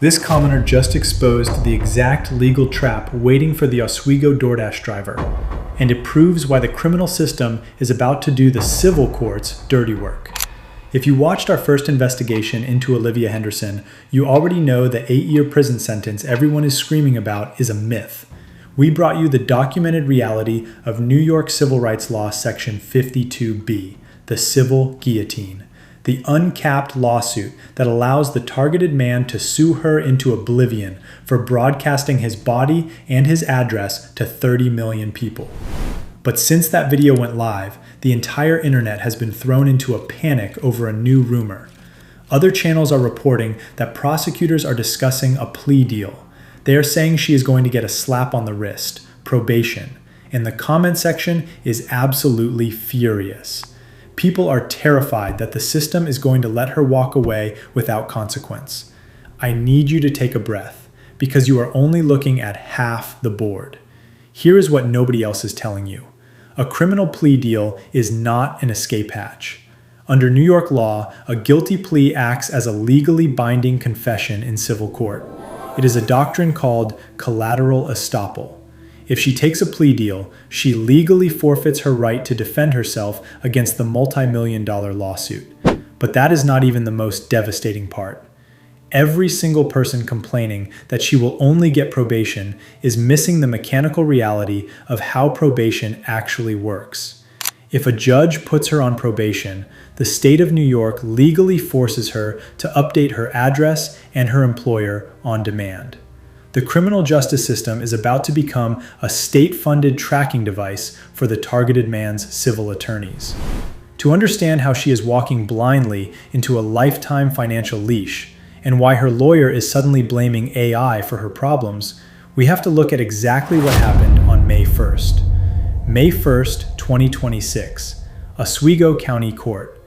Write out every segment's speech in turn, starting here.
This commenter just exposed the exact legal trap waiting for the Oswego DoorDash driver, and it proves why the criminal system is about to do the civil court's dirty work. If you watched our first investigation into Olivia Henderson, you already know the 8-year prison sentence everyone is screaming about is a myth. We brought you the documented reality of New York Civil Rights Law Section 52B, the civil guillotine, the uncapped lawsuit that allows the targeted man to sue her into oblivion for broadcasting his body and his address to 30 million people. But since that video went live, the entire internet has been thrown into a panic over a new rumor. Other channels are reporting that prosecutors are discussing a plea deal. They are saying she is going to get a slap on the wrist, probation, and the comment section is absolutely furious. People are terrified that the system is going to let her walk away without consequence. I need you to take a breath, because you are only looking at half the board. Here is what nobody else is telling you. A criminal plea deal is not an escape hatch. Under New York law, a guilty plea acts as a legally binding confession in civil court. It is a doctrine called Collateral Estoppel. If she takes a plea deal, she legally forfeits her right to defend herself against the multi-million-dollar lawsuit. But that is not even the most devastating part. Every single person complaining that she will only get probation is missing the mechanical reality of how probation actually works. If a judge puts her on probation, the state of New York legally forces her to update her address and her employer on demand. The criminal justice system is about to become a state-funded tracking device for the targeted man's civil attorneys. To understand how she is walking blindly into a lifetime financial leash, and why her lawyer is suddenly blaming AI for her problems, we have to look at exactly what happened on May 1st. May 1st, 2026, Oswego County Court.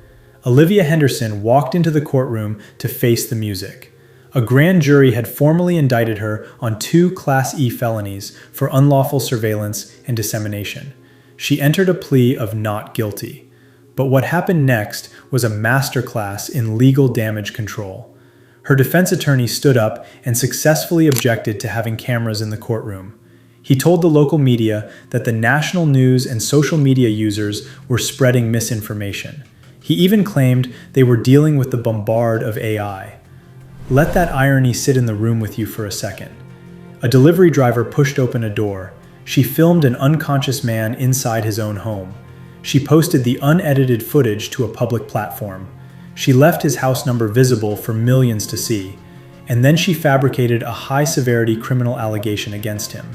Olivia Henderson walked into the courtroom to face the music. A grand jury had formally indicted her on 2 Class E felonies for unlawful surveillance and dissemination. She entered a plea of not guilty. But what happened next was a masterclass in legal damage control. Her defense attorney stood up and successfully objected to having cameras in the courtroom. He told the local media that the national news and social media users were spreading misinformation. He even claimed they were dealing with the bombard of AI. Let that irony sit in the room with you for a second. A delivery driver pushed open a door. She filmed an unconscious man inside his own home. She posted the unedited footage to a public platform. She left his house number visible for millions to see, and then she fabricated a high-severity criminal allegation against him.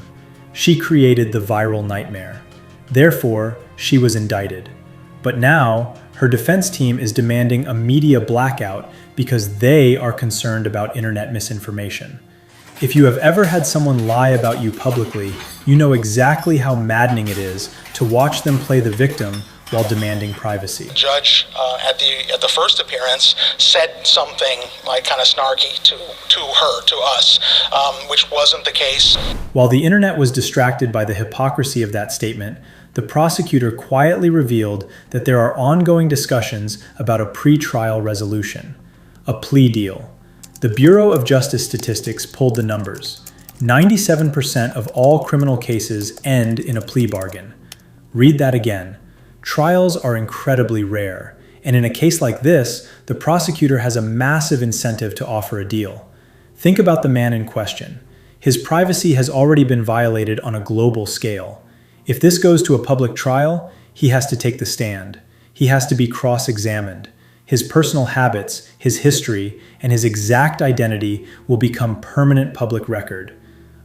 She created the viral nightmare. Therefore, she was indicted. But now, her defense team is demanding a media blackout because they are concerned about internet misinformation. If you have ever had someone lie about you publicly, you know exactly how maddening it is to watch them play the victim while demanding privacy. The judge at the first appearance said something like kind of snarky to us, which wasn't the case. While the internet was distracted by the hypocrisy of that statement, the prosecutor quietly revealed that there are ongoing discussions about a pre-trial resolution, a plea deal. The Bureau of Justice Statistics pulled the numbers. 97% of all criminal cases end in a plea bargain. Read that again. Trials are incredibly rare, and in a case like this, the prosecutor has a massive incentive to offer a deal. Think about the man in question. His privacy has already been violated on a global scale. If this goes to a public trial, he has to take the stand. He has to be cross-examined. His personal habits, his history, and his exact identity will become permanent public record.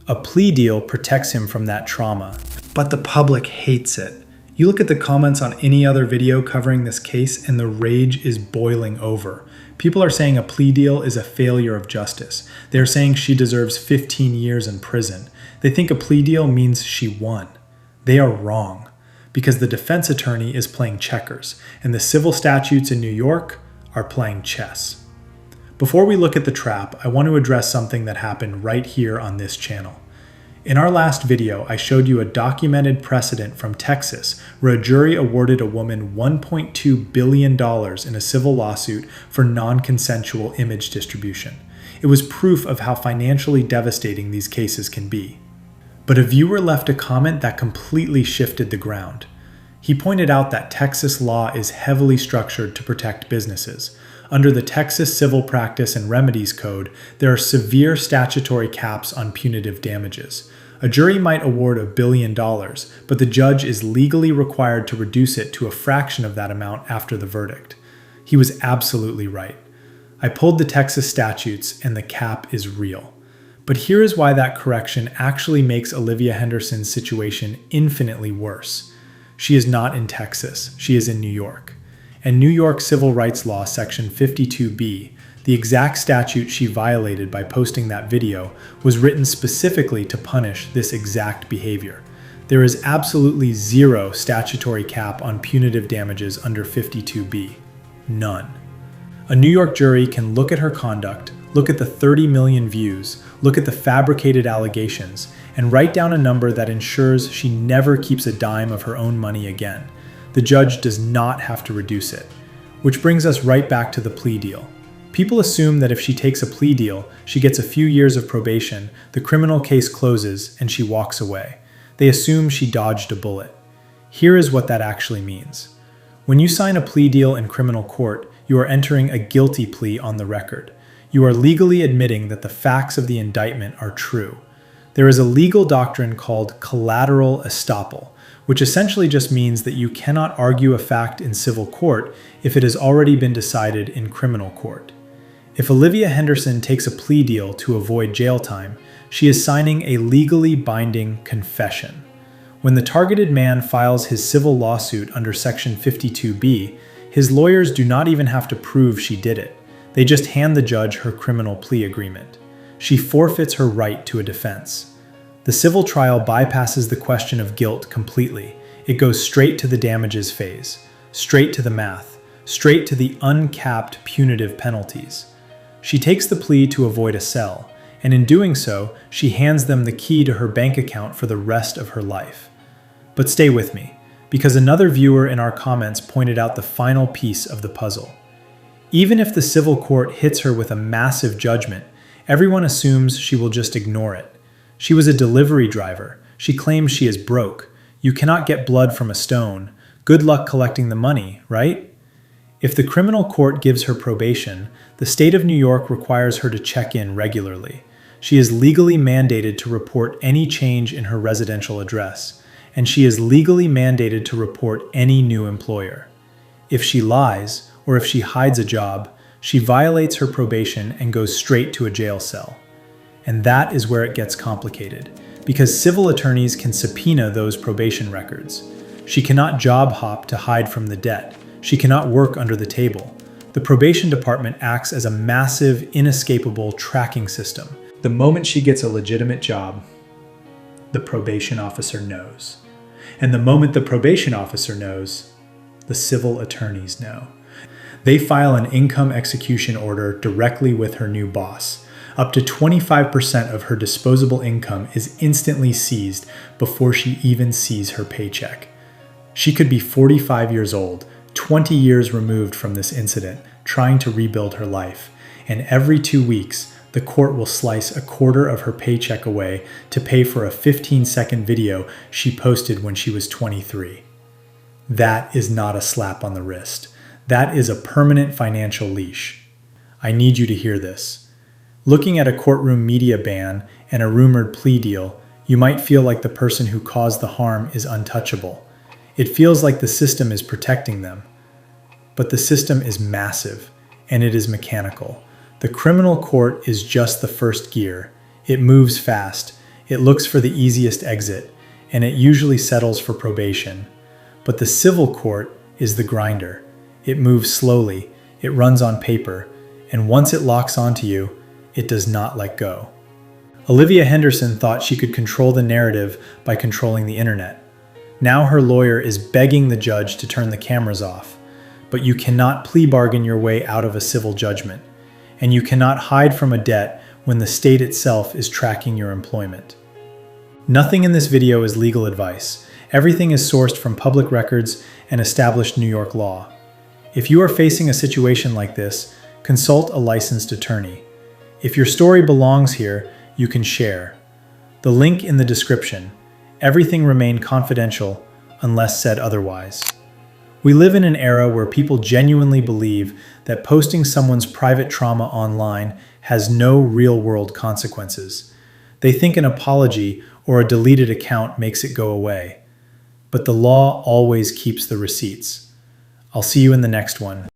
A plea deal protects him from that trauma. But the public hates it. You look at the comments on any other video covering this case and the rage is boiling over. People are saying a plea deal is a failure of justice. They're saying she deserves 15 years in prison. They think a plea deal means she won. They are wrong, because the defense attorney is playing checkers, and the civil statutes in New York are playing chess. Before we look at the trap, I want to address something that happened right here on this channel. In our last video, I showed you a documented precedent from Texas where a jury awarded a woman $1.2 billion in a civil lawsuit for non-consensual image distribution. It was proof of how financially devastating these cases can be. But a viewer left a comment that completely shifted the ground. He pointed out that Texas law is heavily structured to protect businesses. Under the Texas Civil Practice and Remedies Code, there are severe statutory caps on punitive damages. A jury might award $1 billion, but the judge is legally required to reduce it to a fraction of that amount after the verdict. He was absolutely right. I pulled the Texas statutes, and the cap is real. But here is why that correction actually makes Olivia Henderson's situation infinitely worse. She is not in Texas, she is in New York. And New York Civil Rights Law Section 52B, the exact statute she violated by posting that video, was written specifically to punish this exact behavior. There is absolutely zero statutory cap on punitive damages under 52B. None. A New York jury can look at her conduct, look at the 30 million views, look at the fabricated allegations, and write down a number that ensures she never keeps a dime of her own money again. The judge does not have to reduce it. Which brings us right back to the plea deal. People assume that if she takes a plea deal, she gets a few years of probation, the criminal case closes, and she walks away. They assume she dodged a bullet. Here is what that actually means. When you sign a plea deal in criminal court, you are entering a guilty plea on the record. You are legally admitting that the facts of the indictment are true. There is a legal doctrine called Collateral Estoppel, which essentially just means that you cannot argue a fact in civil court if it has already been decided in criminal court. If Olivia Henderson takes a plea deal to avoid jail time, she is signing a legally binding confession. When the targeted man files his civil lawsuit under Section 52B, his lawyers do not even have to prove she did it. They just hand the judge her criminal plea agreement. She forfeits her right to a defense. The civil trial bypasses the question of guilt completely. It goes straight to the damages phase, straight to the math, straight to the uncapped punitive penalties. She takes the plea to avoid a cell, and in doing so, she hands them the key to her bank account for the rest of her life. But stay with me, because another viewer in our comments pointed out the final piece of the puzzle. Even if the civil court hits her with a massive judgment, everyone assumes she will just ignore it. She was a delivery driver. She claims she is broke. You cannot get blood from a stone. Good luck collecting the money, right? If the criminal court gives her probation, the state of New York requires her to check in regularly. She is legally mandated to report any change in her residential address, and she is legally mandated to report any new employer. If she lies, or if she hides a job, she violates her probation and goes straight to a jail cell. And that is where it gets complicated, because civil attorneys can subpoena those probation records. She cannot job hop to hide from the debt. She cannot work under the table. The probation department acts as a massive, inescapable tracking system. The moment she gets a legitimate job, the probation officer knows. And the moment the probation officer knows, the civil attorneys know. They file an income execution order directly with her new boss. Up to 25% of her disposable income is instantly seized before she even sees her paycheck. She could be 45 years old, 20 years removed from this incident, trying to rebuild her life. And every 2 weeks, the court will slice a quarter of her paycheck away to pay for a 15-second video she posted when she was 23. That is not a slap on the wrist. That is a permanent financial leash. I need you to hear this. Looking at a courtroom media ban and a rumored plea deal, you might feel like the person who caused the harm is untouchable. It feels like the system is protecting them. But the system is massive, and it is mechanical. The criminal court is just the first gear. It moves fast, it looks for the easiest exit, and it usually settles for probation. But the civil court is the grinder. It moves slowly, it runs on paper, and once it locks onto you, it does not let go. Olivia Henderson thought she could control the narrative by controlling the internet. Now her lawyer is begging the judge to turn the cameras off. But you cannot plea bargain your way out of a civil judgment. And you cannot hide from a debt when the state itself is tracking your employment. Nothing in this video is legal advice. Everything is sourced from public records and established New York law. If you are facing a situation like this, consult a licensed attorney. If your story belongs here, you can share. The link in the description. Everything remained confidential unless said otherwise. We live in an era where people genuinely believe that posting someone's private trauma online has no real-world consequences. They think an apology or a deleted account makes it go away. But the law always keeps the receipts. I'll see you in the next one.